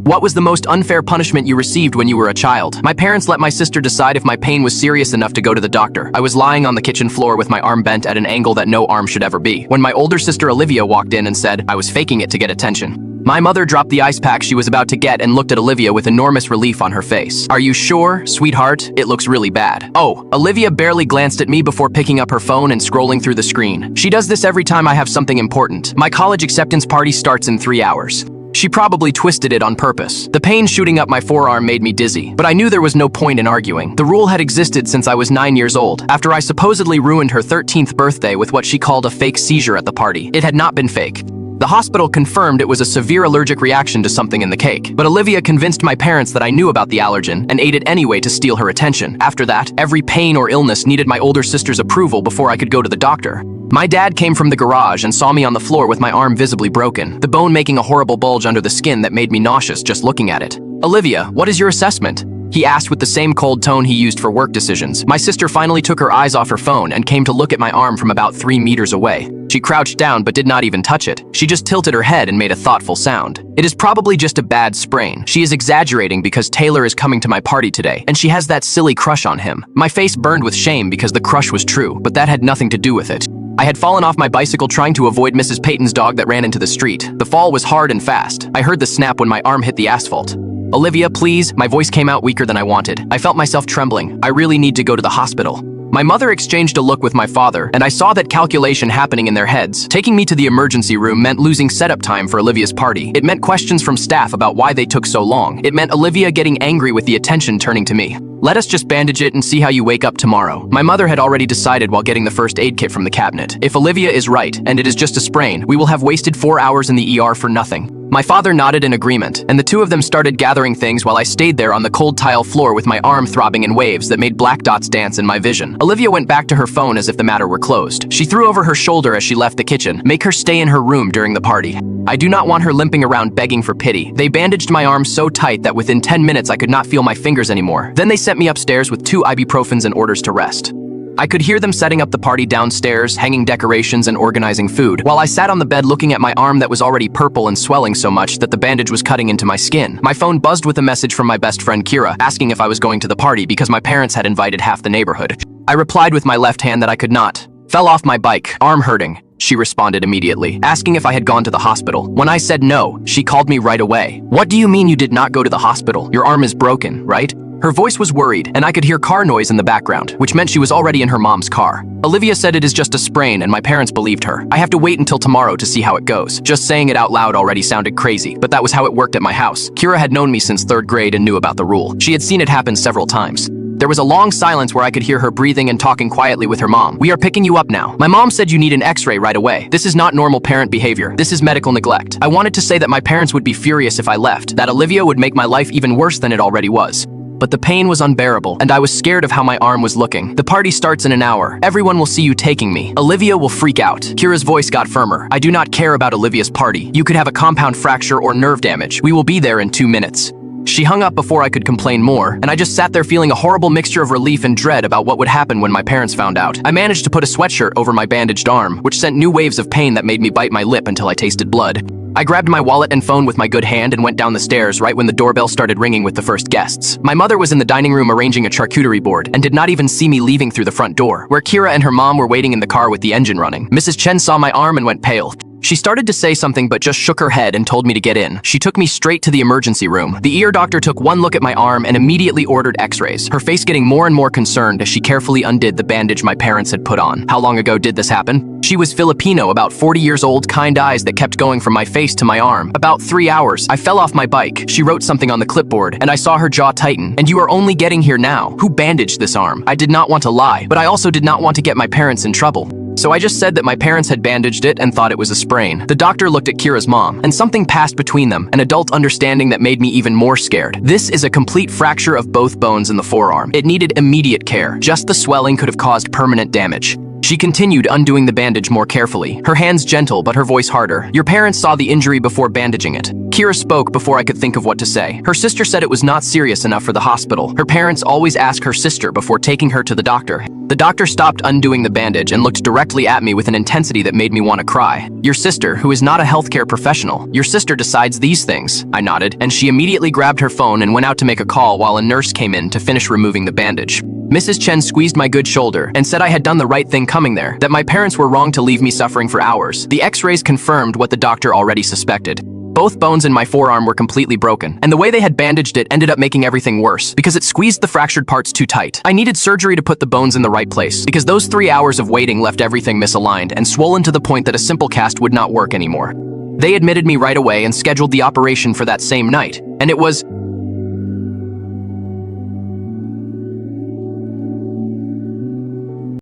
What was the most unfair punishment you received when you were a child? My parents let my sister decide if my pain was serious enough to go to the doctor. I was lying on the kitchen floor with my arm bent at an angle that no arm should ever be, when my older sister Olivia walked in and said I was faking it to get attention. My mother dropped the ice pack she was about to get and looked at Olivia with enormous relief on her face. Are you sure, sweetheart? It looks really bad. Oh, Olivia barely glanced at me before picking up her phone and scrolling through the screen. She does this every time I have something important. My college acceptance party starts in 3 hours. She probably twisted it on purpose. The pain shooting up my forearm made me dizzy, but I knew there was no point in arguing. The rule had existed since I was 9 years old, after I supposedly ruined her 13th birthday with what she called a fake seizure at the party. It had not been fake. The hospital confirmed it was a severe allergic reaction to something in the cake, but Olivia convinced my parents that I knew about the allergen and ate it anyway to steal her attention. After that, every pain or illness needed my older sister's approval before I could go to the doctor. My dad came from the garage and saw me on the floor with my arm visibly broken, the bone making a horrible bulge under the skin that made me nauseous just looking at it. Olivia, what is your assessment? He asked with the same cold tone he used for work decisions. My sister finally took her eyes off her phone and came to look at my arm from about 3 meters away. She crouched down but did not even touch it. She just tilted her head and made a thoughtful sound. It is probably just a bad sprain. She is exaggerating because Taylor is coming to my party today, and she has that silly crush on him. My face burned with shame because the crush was true, but that had nothing to do with it. I had fallen off my bicycle trying to avoid Mrs. Peyton's dog that ran into the street. The fall was hard and fast. I heard the snap when my arm hit the asphalt. Olivia, please. My voice came out weaker than I wanted. I felt myself trembling. I really need to go to the hospital. My mother exchanged a look with my father, and I saw that calculation happening in their heads. Taking me to the emergency room meant losing setup time for Olivia's party. It meant questions from staff about why they took so long. It meant Olivia getting angry with the attention turning to me. Let us just bandage it and see how you wake up tomorrow. My mother had already decided while getting the first aid kit from the cabinet. If Olivia is right, and it is just a sprain, we will have wasted 4 hours in the ER for nothing. My father nodded in agreement, and the two of them started gathering things while I stayed there on the cold tile floor with my arm throbbing in waves that made black dots dance in my vision. Olivia went back to her phone as if the matter were closed. She threw over her shoulder as she left the kitchen. Make her stay in her room during the party. I do not want her limping around begging for pity. They bandaged my arm so tight that within 10 minutes I could not feel my fingers anymore. Then they sent me upstairs with 2 ibuprofens and orders to rest. I could hear them setting up the party downstairs, hanging decorations and organizing food, while I sat on the bed looking at my arm that was already purple and swelling so much that the bandage was cutting into my skin. My phone buzzed with a message from my best friend Kira, asking if I was going to the party because my parents had invited half the neighborhood. I replied with my left hand that I could not. Fell off my bike, arm hurting. She responded immediately, asking if I had gone to the hospital. When I said no, she called me right away. What do you mean you did not go to the hospital? Your arm is broken, right? Her voice was worried, and I could hear car noise in the background, which meant she was already in her mom's car. Olivia said it is just a sprain, and my parents believed her. I have to wait until tomorrow to see how it goes. Just saying it out loud already sounded crazy, but that was how it worked at my house. Kira had known me since 3rd grade and knew about the rule. She had seen it happen several times. There was a long silence where I could hear her breathing and talking quietly with her mom. We are picking you up now. My mom said you need an x-ray right away. This is not normal parent behavior. This is medical neglect. I wanted to say that my parents would be furious if I left, that Olivia would make my life even worse than it already was. But the pain was unbearable, and I was scared of how my arm was looking. The party starts in an hour. Everyone will see you taking me. Olivia will freak out. Kira's voice got firmer. I do not care about Olivia's party. You could have a compound fracture or nerve damage. We will be there in 2 minutes. She hung up before I could complain more, and I just sat there feeling a horrible mixture of relief and dread about what would happen when my parents found out. I managed to put a sweatshirt over my bandaged arm, which sent new waves of pain that made me bite my lip until I tasted blood. I grabbed my wallet and phone with my good hand and went down the stairs right when the doorbell started ringing with the first guests. My mother was in the dining room arranging a charcuterie board and did not even see me leaving through the front door, where Kira and her mom were waiting in the car with the engine running. Mrs. Chen saw my arm and went pale. She started to say something but just shook her head and told me to get in. She took me straight to the emergency room. The ear doctor took one look at my arm and immediately ordered x-rays, her face getting more and more concerned as she carefully undid the bandage my parents had put on. How long ago did this happen? She was Filipino, about 40 years old, kind eyes that kept going from my face to my arm. About 3 hours. I fell off my bike. She wrote something on the clipboard, and I saw her jaw tighten. And you are only getting here now. Who bandaged this arm? I did not want to lie, but I also did not want to get my parents in trouble. So I just said that my parents had bandaged it and thought it was a sprain. The doctor looked at Kira's mom, and something passed between them, an adult understanding that made me even more scared. This is a complete fracture of both bones in the forearm. It needed immediate care. Just the swelling could have caused permanent damage. She continued undoing the bandage more carefully, her hands gentle but her voice harder. Your parents saw the injury before bandaging it. Kira spoke before I could think of what to say. Her sister said it was not serious enough for the hospital. Her parents always ask her sister before taking her to the doctor. The doctor stopped undoing the bandage and looked directly at me with an intensity that made me want to cry. Your sister, who is not a healthcare professional, your sister decides these things. I nodded, and she immediately grabbed her phone and went out to make a call while a nurse came in to finish removing the bandage. Mrs. Chen squeezed my good shoulder and said I had done the right thing coming there, that my parents were wrong to leave me suffering for hours. The x-rays confirmed what the doctor already suspected. Both bones in my forearm were completely broken, and the way they had bandaged it ended up making everything worse, because it squeezed the fractured parts too tight. I needed surgery to put the bones in the right place, because those 3 hours of waiting left everything misaligned and swollen to the point that a simple cast would not work anymore. They admitted me right away and scheduled the operation for that same night, and it was